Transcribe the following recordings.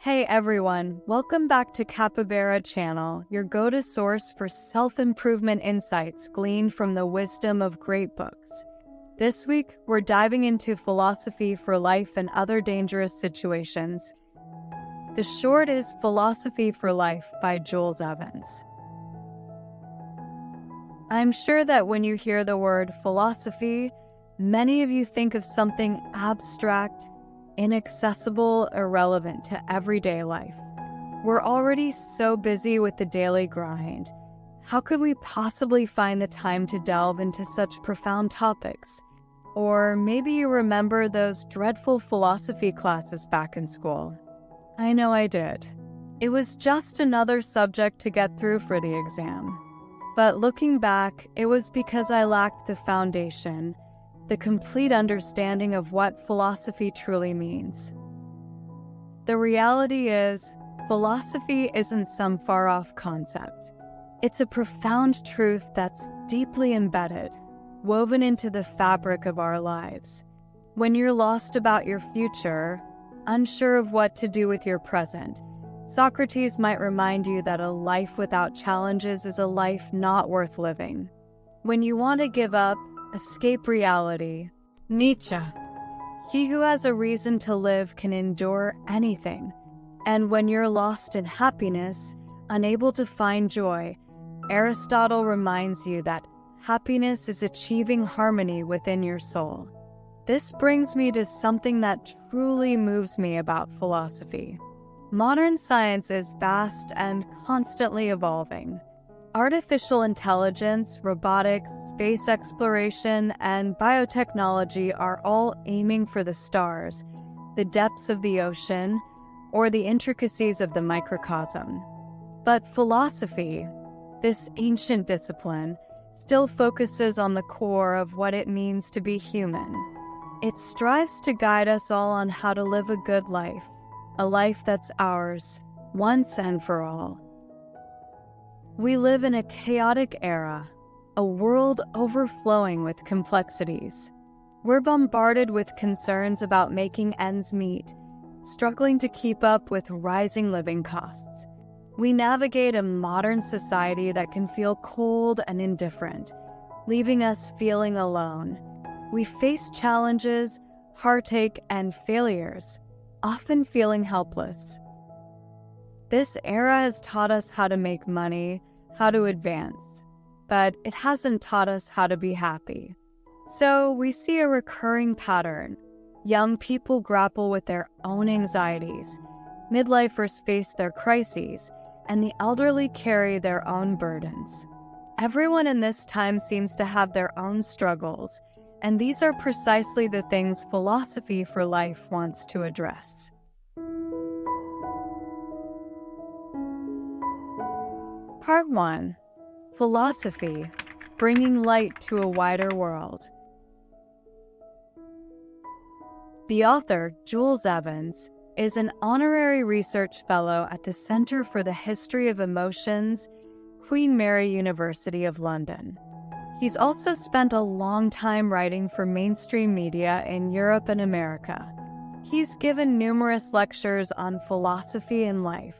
Hey everyone, welcome back to CAPYBARA Channel, your go-to source for self-improvement insights gleaned from the wisdom of great books. This week, we're diving into philosophy for life and other dangerous situations. The short is Philosophy for Life by Jules Evans. I'm sure that when you hear the word philosophy, many of you think of something abstract, inaccessible, irrelevant to everyday life. We're already so busy with the daily grind. How could we possibly find the time to delve into such profound topics? Or maybe you remember those dreadful philosophy classes back in school. I know I did. It was just another subject to get through for the exam. But looking back, it was because I lacked the foundation, the complete understanding of what philosophy truly means. The reality is, philosophy isn't some far-off concept. It's a profound truth that's deeply embedded, woven into the fabric of our lives. When you're lost about your future, unsure of what to do with your present, Socrates might remind you that a life without challenges is a life not worth living. When you want to give up, escape reality, Nietzsche. He who has a reason to live can endure anything. And when you're lost in happiness, unable to find joy, Aristotle reminds you that happiness is achieving harmony within your soul. This brings me to something that truly moves me about philosophy. Modern science is vast and constantly evolving. Artificial intelligence, robotics, space exploration, and biotechnology are all aiming for the stars, the depths of the ocean, or the intricacies of the microcosm. But philosophy, this ancient discipline, still focuses on the core of what it means to be human. It strives to guide us all on how to live a good life, a life that's ours, once and for all. We live in a chaotic era, a world overflowing with complexities. We're bombarded with concerns about making ends meet, struggling to keep up with rising living costs. We navigate a modern society that can feel cold and indifferent, leaving us feeling alone. We face challenges, heartache, and failures, often feeling helpless. This era has taught us how to make money, how to advance, but it hasn't taught us how to be happy. So we see a recurring pattern. Young people grapple with their own anxieties, midlifers face their crises, and the elderly carry their own burdens. Everyone in this time seems to have their own struggles, and these are precisely the things philosophy for life wants to address. Part 1. Philosophy, Bringing Light to a Wider World. The author, Jules Evans, is an honorary research fellow at the Center for the History of Emotions, Queen Mary University of London. He's also spent a long time writing for mainstream media in Europe and America. He's given numerous lectures on philosophy and life.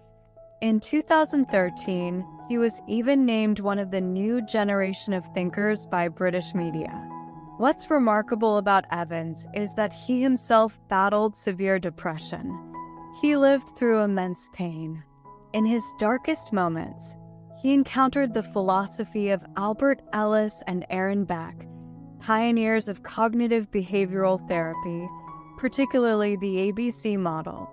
In 2013, he was even named one of the new generation of thinkers by British media. What's remarkable about Evans is that he himself battled severe depression. He lived through immense pain. In his darkest moments, he encountered the philosophy of Albert Ellis and Aaron Beck, pioneers of cognitive behavioral therapy, particularly the ABC model.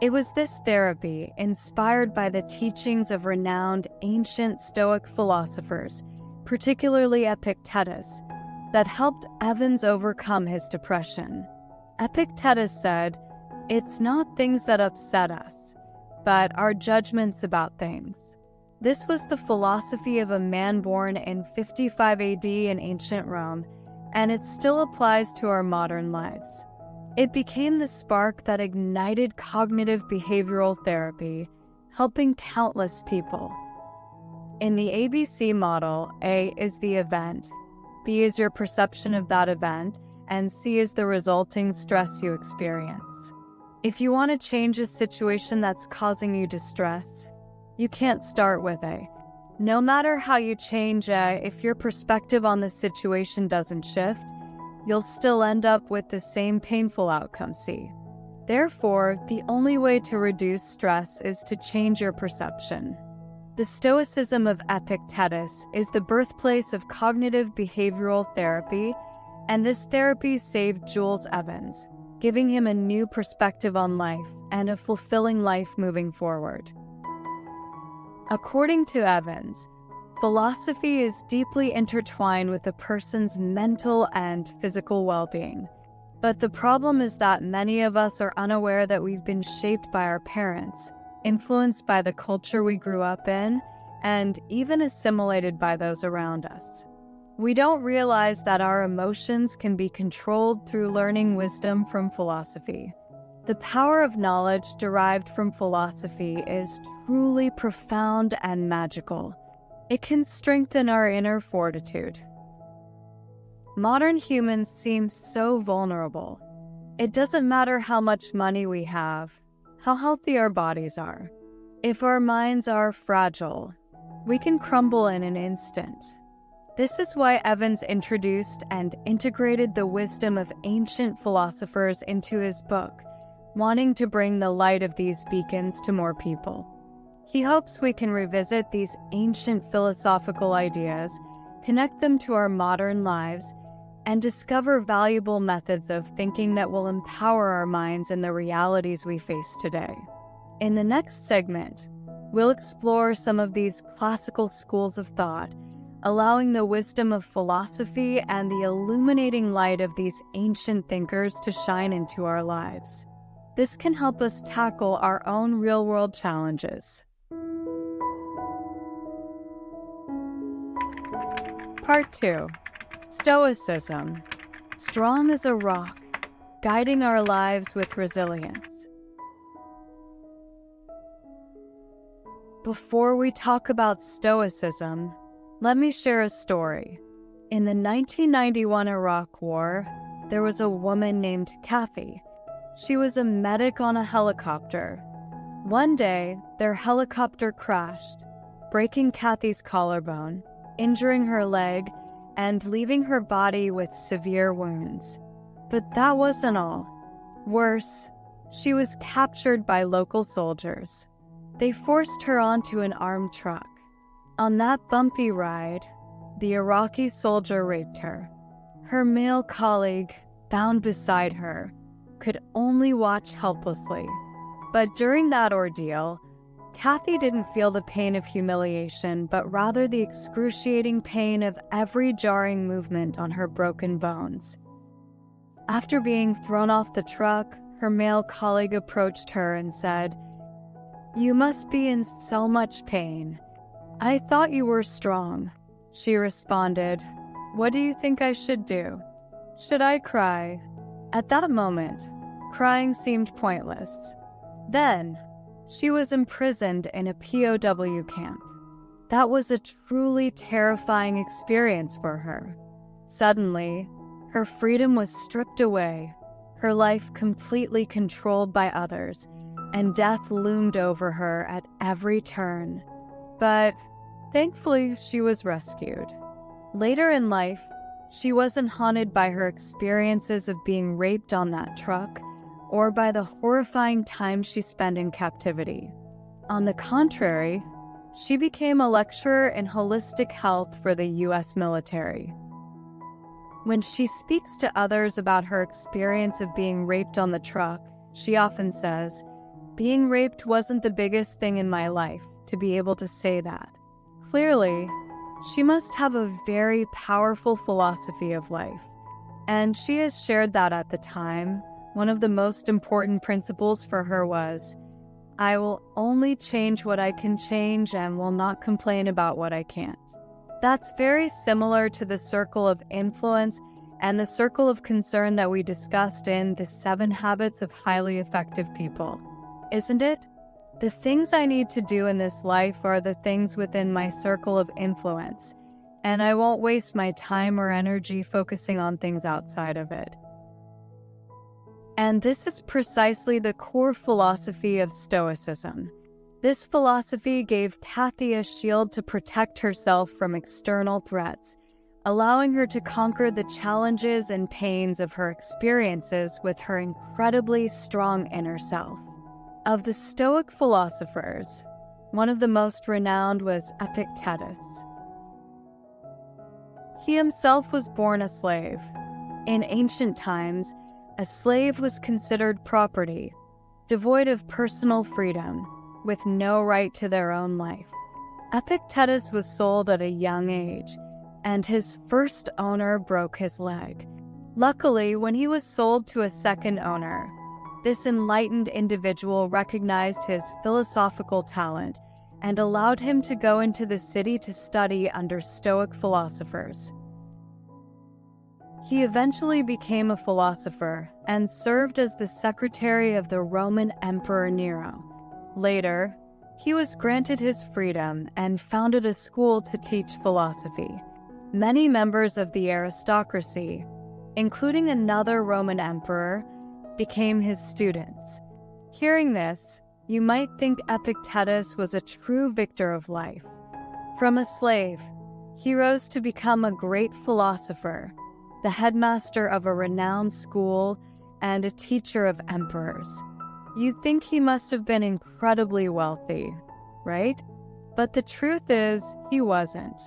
It was this therapy, inspired by the teachings of renowned ancient Stoic philosophers, particularly Epictetus, that helped Evans overcome his depression. Epictetus said, "It's not things that upset us, but our judgments about things." This was the philosophy of a man born in 55 AD in ancient Rome, and it still applies to our modern lives. It became the spark that ignited cognitive behavioral therapy, helping countless people. In the ABC model, A is the event, B is your perception of that event, and C is the resulting stress you experience. If you want to change a situation that's causing you distress, you can't start with A. No matter how you change A, if your perspective on the situation doesn't shift, you'll still end up with the same painful outcome C. Therefore, the only way to reduce stress is to change your perception. The Stoicism of Epictetus is the birthplace of cognitive behavioral therapy, and this therapy saved Jules Evans, giving him a new perspective on life and a fulfilling life moving forward. According to Evans, philosophy is deeply intertwined with a person's mental and physical well-being. But the problem is that many of us are unaware that we've been shaped by our parents, influenced by the culture we grew up in, and even assimilated by those around us. We don't realize that our emotions can be controlled through learning wisdom from philosophy. The power of knowledge derived from philosophy is truly profound and magical. It can strengthen our inner fortitude. Modern humans seem so vulnerable. It doesn't matter how much money we have, how healthy our bodies are. If our minds are fragile, we can crumble in an instant. This is why Evans introduced and integrated the wisdom of ancient philosophers into his book, wanting to bring the light of these beacons to more people. He hopes we can revisit these ancient philosophical ideas, connect them to our modern lives, and discover valuable methods of thinking that will empower our minds in the realities we face today. In the next segment, we'll explore some of these classical schools of thought, allowing the wisdom of philosophy and the illuminating light of these ancient thinkers to shine into our lives. This can help us tackle our own real-world challenges. Part 2. Stoicism. Strong as a rock, guiding our lives with resilience. Before we talk about Stoicism, let me share a story. In the 1991 Iraq War, there was a woman named Kathy. She was a medic on a helicopter. One day, their helicopter crashed, breaking Kathy's collarbone, injuring her leg, and leaving her body with severe wounds. But that wasn't all. Worse, she was captured by local soldiers. They forced her onto an armed truck. On that bumpy ride, the Iraqi soldier raped her. Her male colleague, bound beside her, could only watch helplessly. But during that ordeal, Kathy didn't feel the pain of humiliation, but rather the excruciating pain of every jarring movement on her broken bones. After being thrown off the truck, her male colleague approached her and said, "You must be in so much pain. I thought you were strong." She responded, "What do you think I should do? Should I cry?" At that moment, crying seemed pointless. Then, she was imprisoned in a POW camp. That was a truly terrifying experience for her. Suddenly, her freedom was stripped away, her life completely controlled by others, and death loomed over her at every turn. But thankfully, she was rescued. Later in life, she wasn't haunted by her experiences of being raped on that truck or by the horrifying time she spent in captivity. On the contrary, she became a lecturer in holistic health for the U.S. military. When she speaks to others about her experience of being raped on the truck, she often says, "Being raped wasn't the biggest thing in my life to be able to say that." Clearly, she must have a very powerful philosophy of life, and she has shared that at the time. One of the most important principles for her was, "I will only change what I can change and will not complain about what I can't." That's very similar to the circle of influence and the circle of concern that we discussed in the 7 Habits of Highly Effective People, isn't it? The things I need to do in this life are the things within my circle of influence, and I won't waste my time or energy focusing on things outside of it. And this is precisely the core philosophy of Stoicism. This philosophy gave Cathy a shield to protect herself from external threats, allowing her to conquer the challenges and pains of her experiences with her incredibly strong inner self. Of the Stoic philosophers, one of the most renowned was Epictetus. He himself was born a slave. In ancient times, a slave was considered property, devoid of personal freedom, with no right to their own life. Epictetus was sold at a young age, and his first owner broke his leg. Luckily, when he was sold to a second owner, this enlightened individual recognized his philosophical talent and allowed him to go into the city to study under Stoic philosophers. He eventually became a philosopher and served as the secretary of the Roman Emperor Nero. Later, he was granted his freedom and founded a school to teach philosophy. Many members of the aristocracy, including another Roman emperor, became his students. Hearing this, you might think Epictetus was a true victor of life. From a slave, he rose to become a great philosopher, the headmaster of a renowned school, and a teacher of emperors. You'd think he must have been incredibly wealthy, right? But the truth is, he wasn't.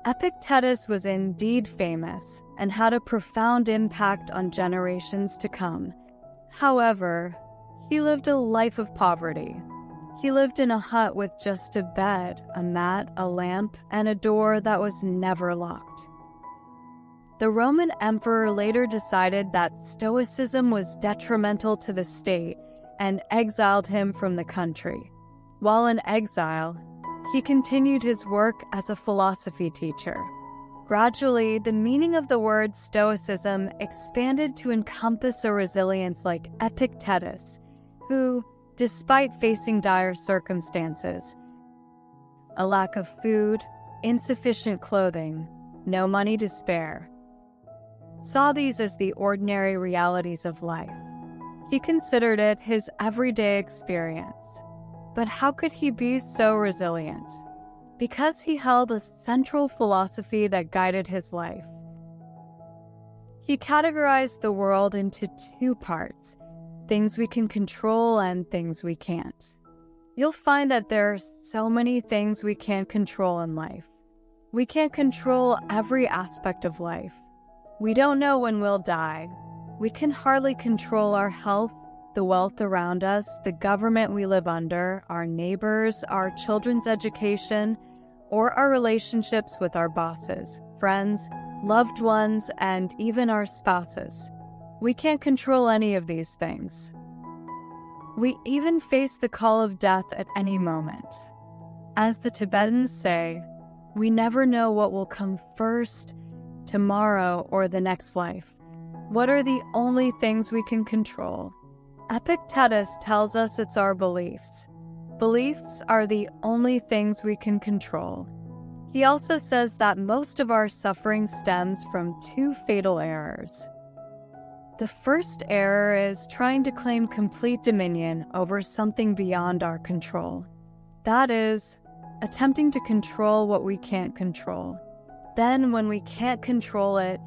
Epictetus was indeed famous and had a profound impact on generations to come. However, he lived a life of poverty. He lived in a hut with just a bed, a mat, a lamp, and a door that was never locked. The Roman emperor later decided that Stoicism was detrimental to the state and exiled him from the country. While in exile, he continued his work as a philosophy teacher. Gradually, the meaning of the word Stoicism expanded to encompass a resilience like Epictetus, who, despite facing dire circumstances, a lack of food, insufficient clothing, no money to spare, saw these as the ordinary realities of life. He considered it his everyday experience. But how could he be so resilient? Because he held a central philosophy that guided his life. He categorized the world into two parts, things we can control and things we can't. You'll find that there are so many things we can't control in life. We can't control every aspect of life. We don't know when we'll die. We can hardly control our health, the wealth around us, the government we live under, our neighbors, our children's education, or our relationships with our bosses, friends, loved ones, and even our spouses. We can't control any of these things. We even face the call of death at any moment. As the Tibetans say, we never know what will come first, tomorrow, or the next life. What are the only things we can control? Epictetus tells us it's our beliefs. Beliefs are the only things we can control. He also says that most of our suffering stems from two fatal errors. The first error is trying to claim complete dominion over something beyond our control. That is, attempting to control what we can't control. Then, when we can't control it,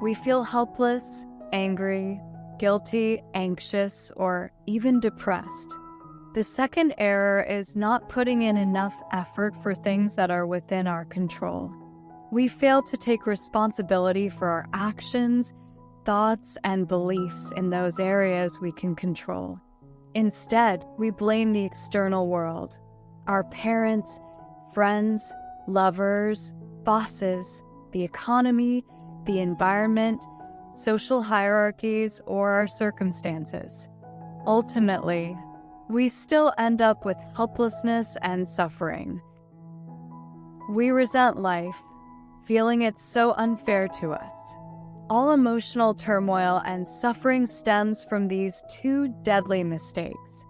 we feel helpless, angry, guilty, anxious, or even depressed. The second error is not putting in enough effort for things that are within our control. We fail to take responsibility for our actions, thoughts, and beliefs in those areas we can control. Instead, we blame the external world, our parents, friends, lovers, bosses, the economy, the environment, social hierarchies, or our circumstances. Ultimately, we still end up with helplessness and suffering. We resent life, feeling it so unfair to us. All emotional turmoil and suffering stems from these two deadly mistakes.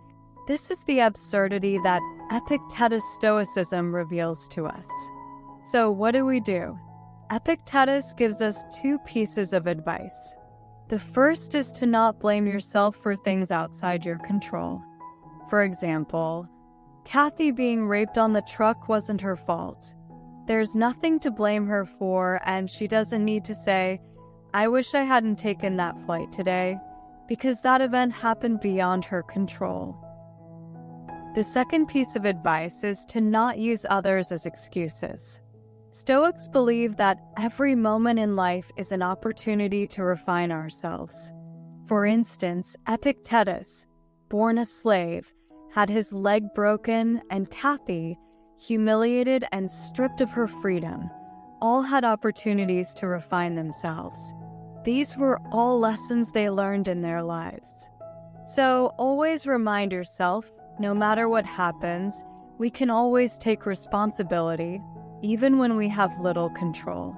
This is the absurdity that Epictetus Stoicism reveals to us. So what do? Epictetus gives us two pieces of advice. The first is to not blame yourself for things outside your control. For example, Kathy being raped on the truck wasn't her fault. There's nothing to blame her for, and she doesn't need to say, "I wish I hadn't taken that flight today," because that event happened beyond her control. The second piece of advice is to not use others as excuses. Stoics believe that every moment in life is an opportunity to refine ourselves. For instance, Epictetus, born a slave, had his leg broken, and Kathy, humiliated and stripped of her freedom, all had opportunities to refine themselves. These were all lessons they learned in their lives. So always remind yourself, no matter what happens, we can always take responsibility, even when we have little control.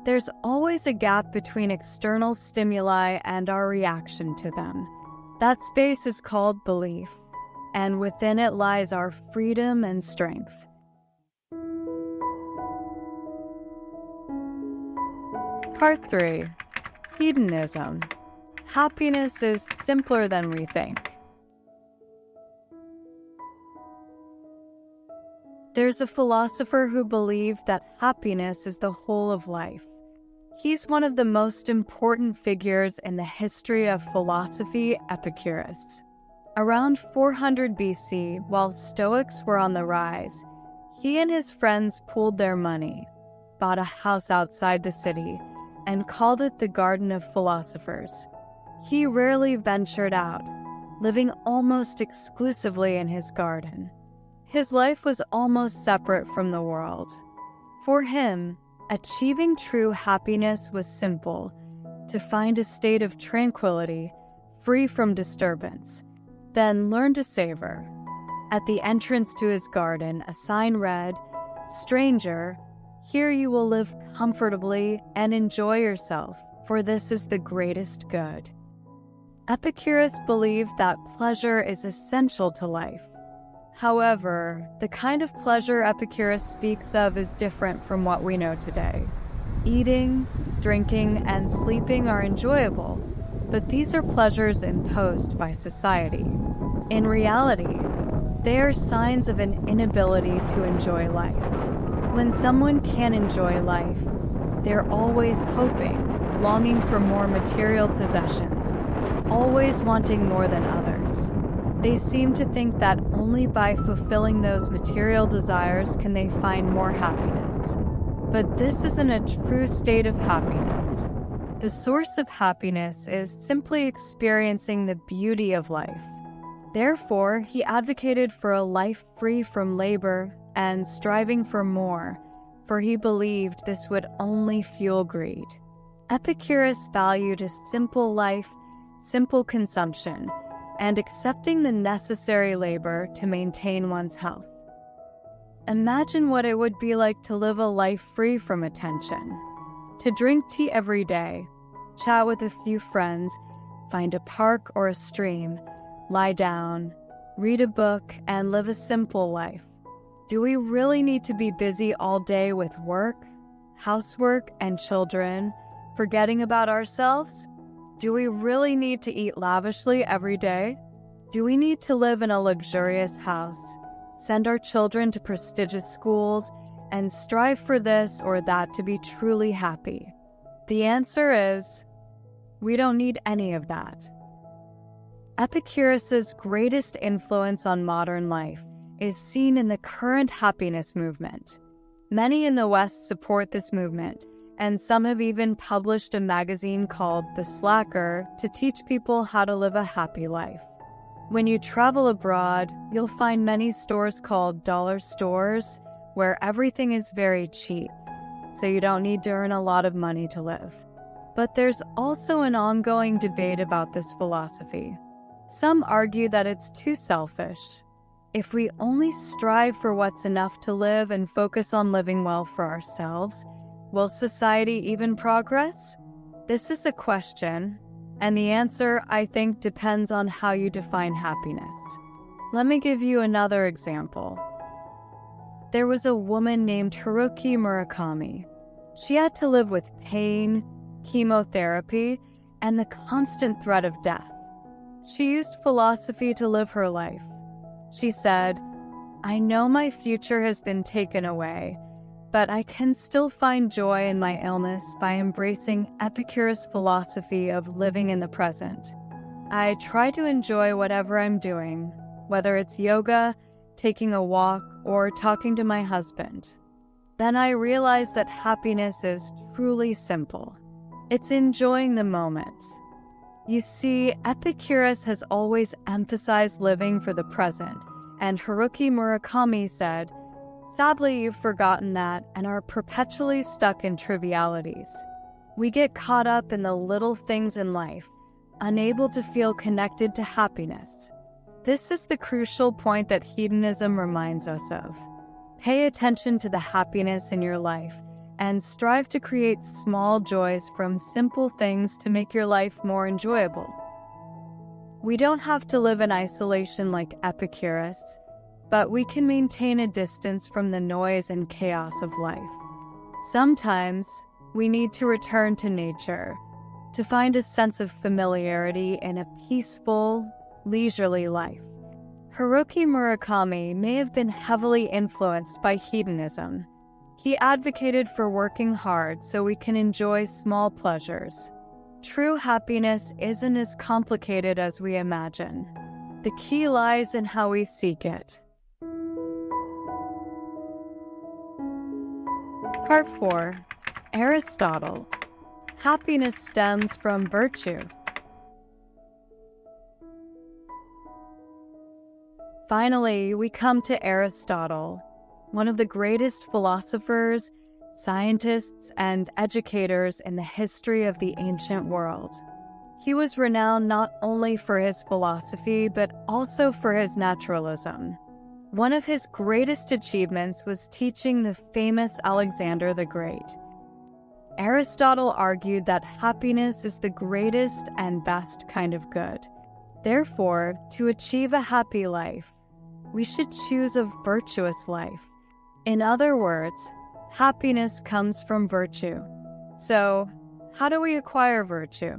There's always a gap between external stimuli and our reaction to them. That space is called belief, and within it lies our freedom and strength. Part 3. Hedonism. Happiness is simpler than we think. There's a philosopher who believed that happiness is the whole of life. He's one of the most important figures in the history of philosophy, Epicurus. Around 400 BC, while Stoics were on the rise, he and his friends pooled their money, bought a house outside the city, and called it the Garden of Philosophers. He rarely ventured out, living almost exclusively in his garden. His life was almost separate from the world. For him, achieving true happiness was simple: to find a state of tranquility, free from disturbance, then learn to savor. At the entrance to his garden, a sign read, "Stranger, here you will live comfortably and enjoy yourself, for this is the greatest good." Epicurus believed that pleasure is essential to life. However, the kind of pleasure Epicurus speaks of is different from what we know today. Eating, drinking, and sleeping are enjoyable, but these are pleasures imposed by society. In reality, they are signs of an inability to enjoy life. When someone can enjoy life, they're always hoping, longing for more material possessions, always wanting more than others. They seem to think that only by fulfilling those material desires can they find more happiness. But this isn't a true state of happiness. The source of happiness is simply experiencing the beauty of life. Therefore, he advocated for a life free from labor and striving for more, for he believed this would only fuel greed. Epicurus valued a simple life, simple consumption, and accepting the necessary labor to maintain one's health. Imagine what it would be like to live a life free from attention. To drink tea every day, chat with a few friends, find a park or a stream, lie down, read a book, and live a simple life. Do we really need to be busy all day with work, housework, and children, forgetting about ourselves? Do we really need to eat lavishly every day? Do we need to live in a luxurious house, send our children to prestigious schools, and strive for this or that to be truly happy? The answer is, we don't need any of that. Epicurus's greatest influence on modern life is seen in the current happiness movement. Many in the West support this movement, and some have even published a magazine called The Slacker to teach people how to live a happy life. When you travel abroad, you'll find many stores called dollar stores, where everything is very cheap, so you don't need to earn a lot of money to live. But there's also an ongoing debate about this philosophy. Some argue that it's too selfish. If we only strive for what's enough to live and focus on living well for ourselves, will society even progress? This is a question, and the answer, I think, depends on how you define happiness. Let me give you another example. There was a woman named Haruki Murakami. She had to live with pain, chemotherapy, and the constant threat of death. She used philosophy to live her life. She said, "I know my future has been taken away, but I can still find joy in my illness by embracing Epicurus' philosophy of living in the present. I try to enjoy whatever I'm doing, whether it's yoga, taking a walk, or talking to my husband. Then I realize that happiness is truly simple. It's enjoying the moment." You see, Epicurus has always emphasized living for the present, and Haruki Murakami said, "Sadly, you've forgotten that and are perpetually stuck in trivialities. We get caught up in the little things in life, unable to feel connected to happiness." This is the crucial point that hedonism reminds us of. Pay attention to the happiness in your life and strive to create small joys from simple things to make your life more enjoyable. We don't have to live in isolation like Epicurus, but we can maintain a distance from the noise and chaos of life. Sometimes we need to return to nature to find a sense of familiarity in a peaceful, leisurely life. Haruki Murakami may have been heavily influenced by hedonism. He advocated for working hard so we can enjoy small pleasures. True happiness isn't as complicated as we imagine. The key lies in how we seek it. Part 4. Aristotle. Happiness stems from virtue. Finally, we come to Aristotle, one of the greatest philosophers, scientists, and educators in the history of the ancient world. He was renowned not only for his philosophy, but also for his naturalism. One of his greatest achievements was teaching the famous Alexander the Great. Aristotle argued that happiness is the greatest and best kind of good. Therefore, to achieve a happy life, we should choose a virtuous life. In other words, happiness comes from virtue. So, how do we acquire virtue?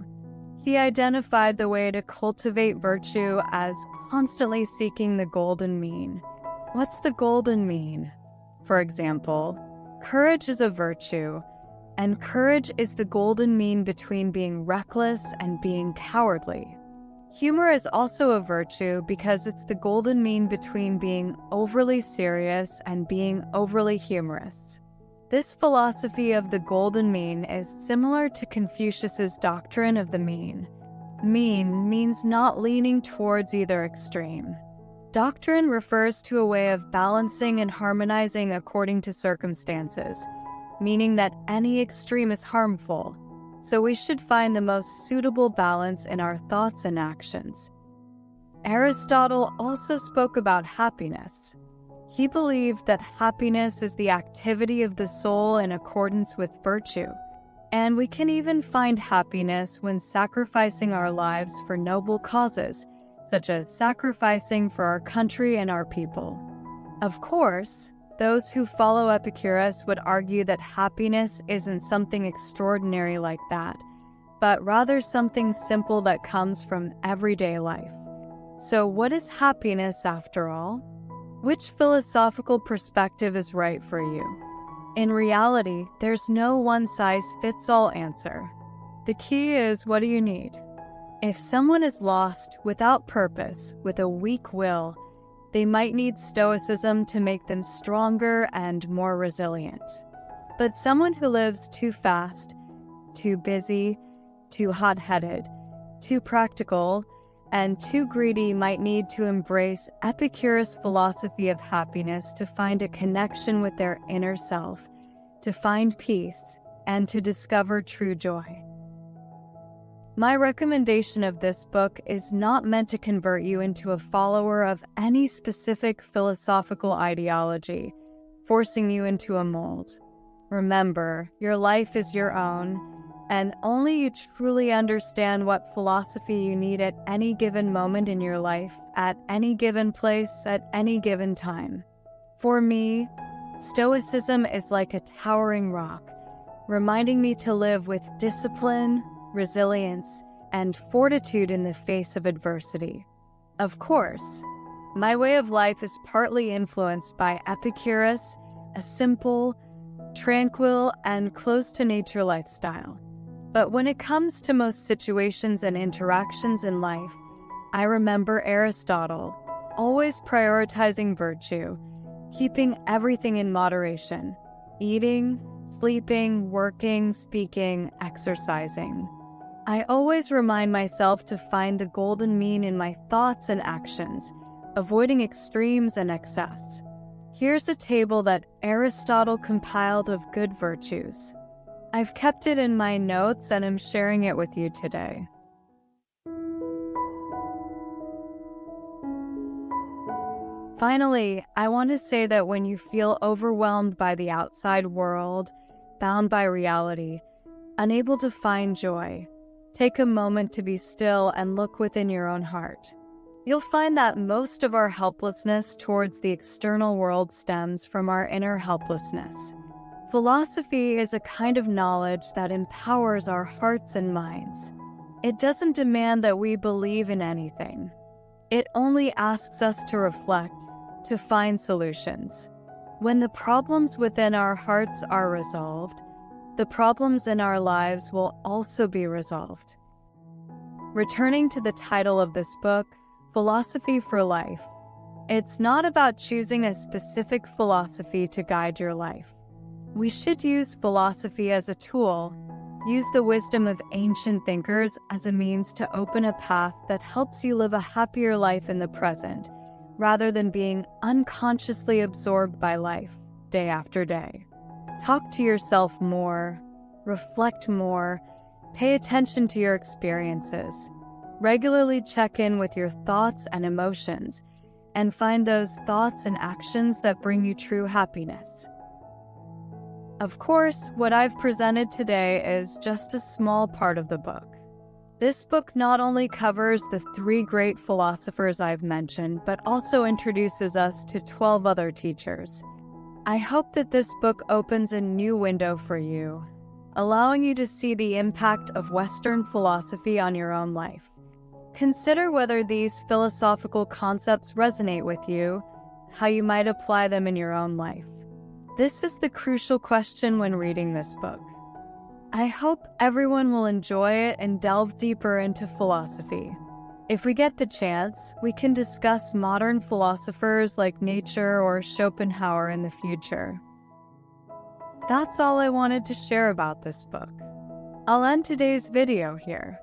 He identified the way to cultivate virtue as constantly seeking the golden mean. What's the golden mean? For example, courage is a virtue, and courage is the golden mean between being reckless and being cowardly. Humor is also a virtue because it's the golden mean between being overly serious and being overly humorous. This philosophy of the golden mean is similar to Confucius's doctrine of the mean. Mean means not leaning towards either extreme. Doctrine refers to a way of balancing and harmonizing according to circumstances, meaning that any extreme is harmful. So we should find the most suitable balance in our thoughts and actions. Aristotle also spoke about happiness. He believed that happiness is the activity of the soul in accordance with virtue, and we can even find happiness when sacrificing our lives for noble causes, such as sacrificing for our country and our people. Of course, those who follow Epicurus would argue that happiness isn't something extraordinary like that, but rather something simple that comes from everyday life. So what is happiness after all? Which philosophical perspective is right for you? In reality, there's no one-size-fits-all answer. The key is, what do you need? If someone is lost, without purpose, with a weak will, they might need Stoicism to make them stronger and more resilient. But someone who lives too fast, too busy, too hot-headed, too practical, and too greedy might need to embrace Epicurus' philosophy of happiness to find a connection with their inner self, to find peace, and to discover true joy. My recommendation of this book is not meant to convert you into a follower of any specific philosophical ideology, forcing you into a mold. Remember, your life is your own, and only you truly understand what philosophy you need at any given moment in your life, at any given place, at any given time. For me, Stoicism is like a towering rock, reminding me to live with discipline, resilience, and fortitude in the face of adversity. Of course, my way of life is partly influenced by Epicurus, a simple, tranquil, and close-to-nature lifestyle. But when it comes to most situations and interactions in life, I remember Aristotle, always prioritizing virtue, keeping everything in moderation, eating, sleeping, working, speaking, exercising. I always remind myself to find the golden mean in my thoughts and actions, avoiding extremes and excess. Here's a table that Aristotle compiled of good virtues. I've kept it in my notes and am sharing it with you today. Finally, I want to say that when you feel overwhelmed by the outside world, bound by reality, unable to find joy, take a moment to be still and look within your own heart. You'll find that most of our helplessness towards the external world stems from our inner helplessness. Philosophy is a kind of knowledge that empowers our hearts and minds. It doesn't demand that we believe in anything. It only asks us to reflect, to find solutions. When the problems within our hearts are resolved, the problems in our lives will also be resolved. Returning to the title of this book, Philosophy for Life, it's not about choosing a specific philosophy to guide your life. We should use philosophy as a tool, use the wisdom of ancient thinkers as a means to open a path that helps you live a happier life in the present, rather than being unconsciously absorbed by life day after day. Talk to yourself more, reflect more, pay attention to your experiences. Regularly check in with your thoughts and emotions, and find those thoughts and actions that bring you true happiness. Of course, what I've presented today is just a small part of the book. This book not only covers the 3 great philosophers I've mentioned, but also introduces us to 12 other teachers. I hope that this book opens a new window for you, allowing you to see the impact of Western philosophy on your own life. Consider whether these philosophical concepts resonate with you, how you might apply them in your own life. This is the crucial question when reading this book. I hope everyone will enjoy it and delve deeper into philosophy. If we get the chance, we can discuss modern philosophers like Nietzsche or Schopenhauer in the future. That's all I wanted to share about this book. I'll end today's video here.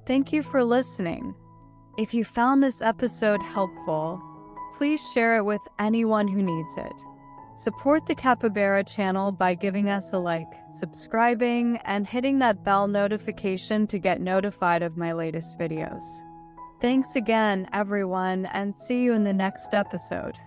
Thank you for listening. If you found this episode helpful, please share it with anyone who needs it. Support the Capybara channel by giving us a like, subscribing, and hitting that bell notification to get notified of my latest videos. Thanks again, everyone, and see you in the next episode.